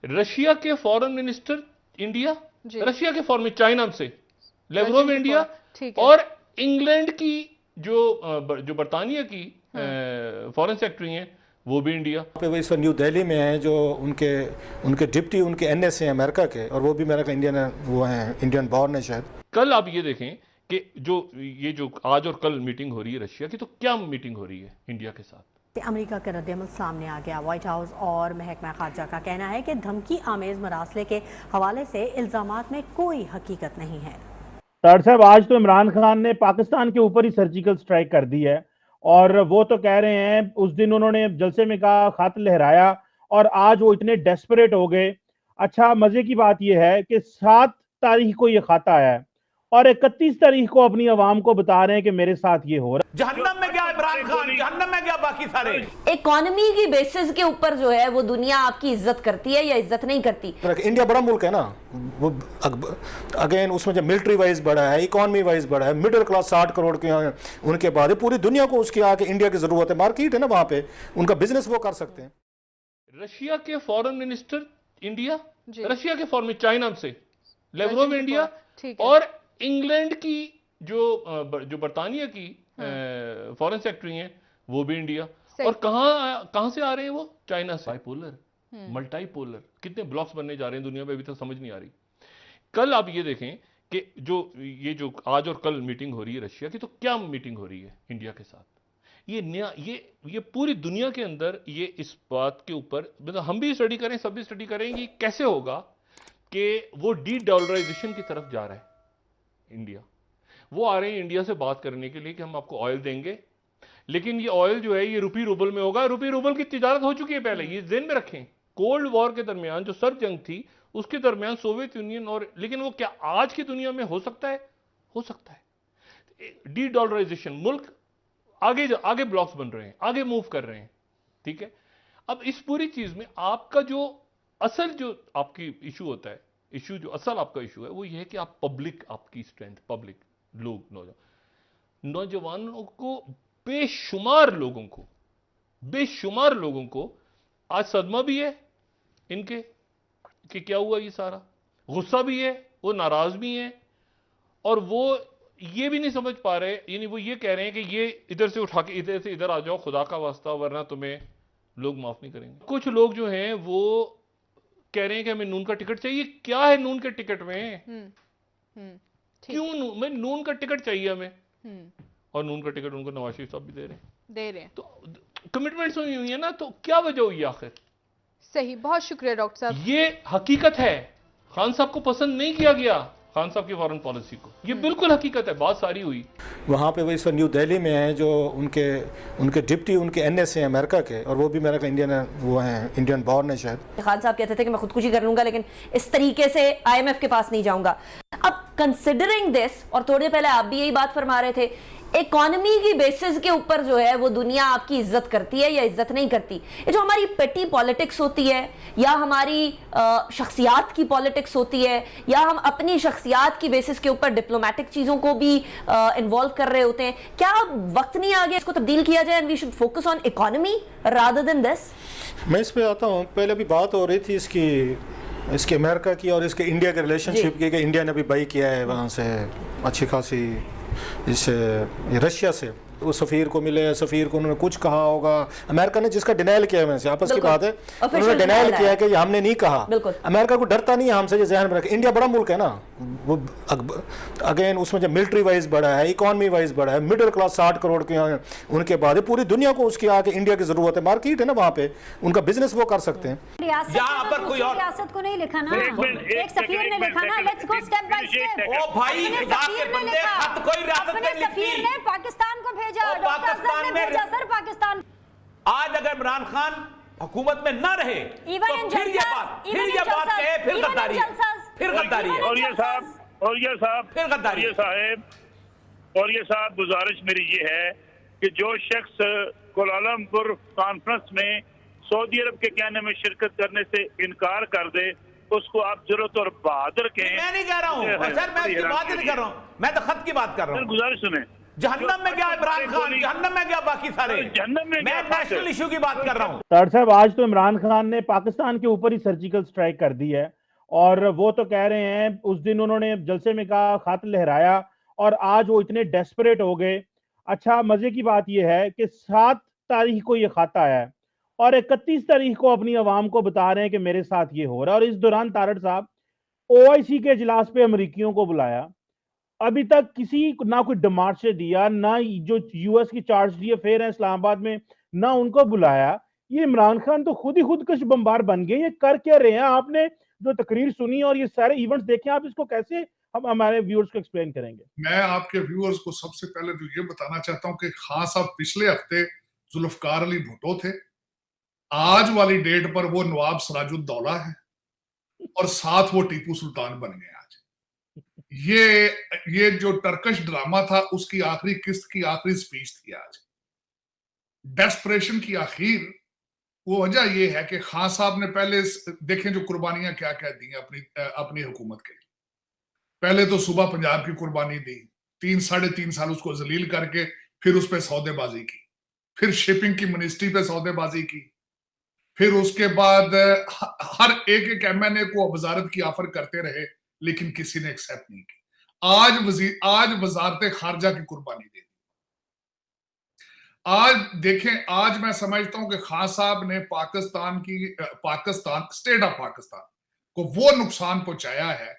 Russia के foreign minister India, Russia के foreign China से लेवरोव इंडिया, और इंग्लैंड की जो बरतानिया की फॉरेन सेक्रेटरी हैं वो भी इंडिया। वो इस न्यू दिल्ली में हैं, जो उनके डिप्टी उनके एनएस हैं अमेरिका के, और वो भी मेरा इंडियन वो हैं, इंडियन बॉर्न है शायद। कल आप ये देखें कि जो आज और कल मीटिंग हो रही है रशिया की, तो क्या मीटिंग हो रही है इंडिया के साथ। अमेरिका का रद्द-ए-अमल सामने आ गया। व्हाइट हाउस और महकमा खारजा का कहना है कि धमकी आमेज मरासले के हवाले से इल्जामात में कोई हकीकत नहीं है। तार साहब, आज तो इमरान खान ने पाकिस्तान के ऊपर ही सर्जिकल स्ट्राइक कर दी है, और वो तो कह रहे हैं, उस दिन उन्होंने जलसे में कहा, खत लहराया, और आज वो इतने डेस्परेट हो गए। अच्छा, मजे की बात यह है कि 7 तारीख को ये खत आया है और 31 तारीख को अपनी आवाम को बता रहे हैं कि मेरे साथ ये हो रहा है। जहन्नम में गया इमरान खान, जहन्नम में गया बाकी सारे। इकोनॉमी की बेसिस के ऊपर जो है वो दुनिया आपकी इज्जत करती है या इज्जत नहीं करती। इंडिया बड़ा मुल्क है ना, वो अगेन उसमें जब मिलिट्री वाइज बड़ा है, इकोनॉमी वाइज बड़ा है, मिडिल क्लास 60 करोड़ के उनके बाद पूरी दुनिया को उसके आके इंडिया की जरूरत है, मार्केट है ना वहां पे, उनका बिजनेस वो कर सकते हैं। रशिया के फॉरेन मिनिस्टर इंडिया, रशिया के फॉरेन चाइना से लेवरोव इंडिया, और इंग्लैंड की जो बरतानिया की फॉरेन सेक्रेटरी हैं वो भी इंडिया। और कहां से आ रहे हैं वो? चाइना से। बाइपोलर, मल्टीपोलर, कितने ब्लॉक्स बनने जा रहे हैं दुनिया में, अभी तक समझ नहीं आ रही। कल आप ये देखें कि जो आज और कल मीटिंग हो रही है रशिया की, तो क्या मीटिंग हो रही है इंडिया के साथ। ये पूरी दुनिया के अंदर ये इस बात के ऊपर, मतलब हम भी स्टडी करें, सब भी स्टडी करेंगे, कैसे होगा कि वो डी डॉलराइजेशन की तरफ जा रहा है इंडिया। वो आ रहे हैं इंडिया से बात करने के लिए कि हम आपको ऑयल देंगे, लेकिन ये ऑयल जो है ये रुपी रूबल में होगा। रुपी रूबल की तिजारत हो चुकी है पहले, ये ध्यान में रखें। कोल्ड वॉर के दरमियान जो सर्द जंग थी उसके दरमियान सोवियत यूनियन और, लेकिन वो क्या आज की दुनिया में हो सकता है? हो सकता है। डी डॉलराइजेशन, मुल्क आगे ब्लॉक्स बन रहे हैं, आगे मूव कर रहे हैं, ठीक है। अब इस पूरी चीज में आपका जो असल जो आपकी इशू होता है, जो असल आपका इशू है वो ये है कि आप पब्लिक, आपकी स्ट्रेंथ, पब्लिक लोग, नौजवानों को, बेशुमार लोगों को आज सदमा भी है इनके कि क्या हुआ, ये सारा गुस्सा भी है, वो नाराज भी हैं, और वो ये भी नहीं समझ पा रहे, यानी वो ये कह रहे हैं कि ये इधर से उठा के इधर से इधर आ जाओ, खुदा का वास्ता, वरना तुम्हें लोग माफ नहीं करेंगे। कुछ लोग जो हैं वो कह रहे हैं कि हमें नून का टिकट चाहिए। क्या है नून के टिकट में? क्यों मैं नून का टिकट चाहिए हमें, और नून का टिकट उनको नवाज शरीफ साहब भी दे रहे हैं। तो कमिटमेंट्स हुई है ना, तो क्या वजह हुई आखिर? सही, बहुत शुक्रिया डॉक्टर साहब। ये हकीकत है, खान साहब को पसंद नहीं किया गया, खान साहब की फॉरेन पॉलिसी को, ये बिल्कुल हकीकत है, बात सारी हुई। वहाँ पे वो इस न्यू दिल्ली में हैं, जो उनके डिप्टी उनके एनएस हैं अमेरिका के, और वो भी मेरा इंडियन वो हैं, इंडियन बॉर्न है शायद। खान साहब कहते थे कि मैं खुदकुशी कर लूंगा, लेकिन इस तरीके से आईएमएफ के पास नहीं जाऊंगा। अब कंसिडरिंग दिस, और थोड़ी देर पहले आप भी यही बात फरमा रहे थे, इकोनॉमी की बेसिस के ऊपर जो है वो दुनिया आपकी इज्जत करती है या इज्जत नहीं करती। ये जो हमारी पेटी पॉलिटिक्स होती है, या हमारी शख्सियात की पॉलिटिक्स होती है, या हम अपनी शख्सियात की बेसिस के ऊपर डिप्लोमेटिक चीजों को भी इन्वॉल्व कर रहे होते हैं, क्या वक्त नहीं आ गया इसको तब्दील किया जाए, and we should focus on economy rather than this? मैं इस पे आता हूँ। पहले भी बात हो रही थी इसके अमेरिका की और इसके इंडिया के रिलेशनशिप की, कि इंडिया ने भी बाई किया है वहाँ से अच्छी खासी, इस रशिया से। वो सफ़ीर को मिले, सफ़ीर को उन्होंने कुछ कहा होगा, अमेरिका ने जिसका डिनाइल किया है, आपस की बात है, उन्होंने डिनाइल किया कि हमने नहीं कहा। अमेरिका को डरता नहीं है हमसे, जो ज़हन में रखे। इंडिया बड़ा मुल्क है ना, वो अगेन उसमें जब मिलिट्री वाइज बड़ा है, इकोनॉमी वाइज बड़ा है, मिडिल क्लास 60 करोड़ के उनके बाद पूरी दुनिया को उसके आके इंडिया की जरूरत है, मार्केट है ना वहाँ पे, उनका बिजनेस वो कर सकते हैं। रियासत को नहीं लिखा ना, एक सफीर ने लिखा ना, let's go step by step. ओ भाई, सफीर ने पाकिस्तान को भेजा, डॉक्टर अजहर ने भेजा सर पाकिस्तान। आज अगर इमरान खान हुकूमत में ना रहे तो फिर ये बात कहे, फिर गद्दारी, और ये साहब गुजारिश मेरी ये है कि जो शख्स कोलालमपुर कॉन्फ्रेंस में सऊदी अरब के कहने में शिरकत करने से इनकार कर दे, उसको आप जरूरत और बहादुर कहें। मैं नहीं कह रहा हूँ सर, मैं उसकी बात नहीं कर रहा हूँ, मैं तो खत की बात कर रहा हूँ। गुजारिश सुने, जहन्नम में गया इमरान खान, जहन्नम में गया बाकी सारे। जहन्नम में मैं नेशनल इशू की बात कर रहा हूं। तार साहब, आज तो इमरान खान ने पाकिस्तान के ऊपर ही सर्जिकल स्ट्राइक कर दी है और वो तो कह रहे हैं, उस दिन उन्होंने जलसे में कहा, खत लहराया और आज वो इतने डेस्परेट हो गए। अच्छा, मजे की बात यह है कि 7 तारीख को ये खत आया है और 31 तारीख को अपनी आवाम को बता रहे हैं कि मेरे साथ ये हो रहा है। और इस दौरान तारड़ साहब OIC के इजलास पे अमरीकियों को बुलाया, अभी तक किसी ना कोई डिमार्शे दिया, ना जो US की चार्ज डी अफेयर है इस्लामाबाद में, ना उनको बुलाया। ये इमरान खान तो खुद ही खुदकश बम्बार बन गए। ये कर क्या रहे हैं? आपने जो तकरीर सुनी और ये सारे इवेंट्स देखे, आप इसको कैसे हम हमारे व्यूअर्स को एक्सप्लेन करेंगे? मैं आपके व्यूअर्स को सबसे पहले तो ये बताना चाहता हूं कि खान साहब पिछले हफ्ते जुल्फकार अली भुट्टो थे, आज वाली डेट पर वो नवाब सिराजुद्दौला है और साथ वो टीपू सुल्तान बन गए। आज ये जो टर्कश ड्रामा था उसकी आखिरी किस्त की आखिरी स्पीच थी आज। डेस्परेशन की आखिर वो वजह ये है कि खान साहब ने पहले देखें जो कुर्बानियां क्या क्या दी अपनी हुकूमत के लिए। पहले तो सुबह पंजाब की कुर्बानी दी, 3-3.5 साल उसको जलील करके फिर उस पर सौदेबाजी की, फिर शिपिंग की मिनिस्ट्री पे सौदेबाजी की, फिर उसके बाद हर एक MNA को वजारत की ऑफर करते रहे लेकिन किसी ने एक्सेप्ट नहीं की। आज वजारत खारजा की कुर्बानी दे दी। आज देखें, आज मैं समझता हूं कि खान साहब ने पाकिस्तान स्टेट ऑफ पाकिस्तान को वो नुकसान पहुंचाया है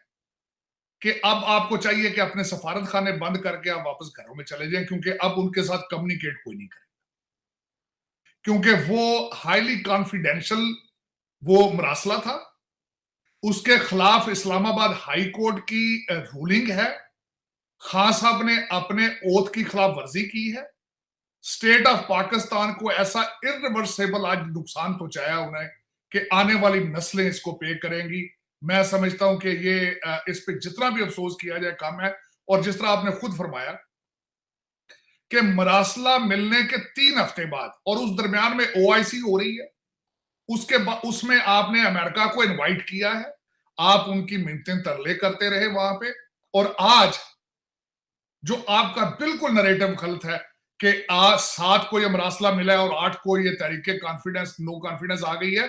कि अब आपको चाहिए कि अपने सफारत खाने बंद करके आप वापस घरों में चले जाएं, क्योंकि अब उनके साथ कम्युनिकेट कोई नहीं करेगा, क्योंकि वो हाईली कॉन्फिडेंशियल वो मरासला था। उसके खिलाफ इस्लामाबाद हाई कोर्ट की रूलिंग है। खान साहब ने अपने ओथ की खिलाफ वर्जी की है। स्टेट ऑफ पाकिस्तान को ऐसा इरिवर्सिबल आज नुकसान पहुंचाया उन्हें कि आने वाली नस्लें इसको पे करेंगी। मैं समझता हूं कि ये इस पे जितना भी अफसोस किया जाए कम है। और जिस तरह आपने खुद फरमाया कि मरासला मिलने के 3 हफ्ते बाद और उस दरमियान में OIC हो रही है, उसके बाद उसमें आपने अमेरिका को इनवाइट किया है, आप उनकी मिन्नतें तरले करते रहे वहां पे, और आज जो आपका बिल्कुल नरेटिव गलत है कि आज 7 को ये मरासला मिला है और 8 को ये तहरीके नो कॉन्फिडेंस आ गई है,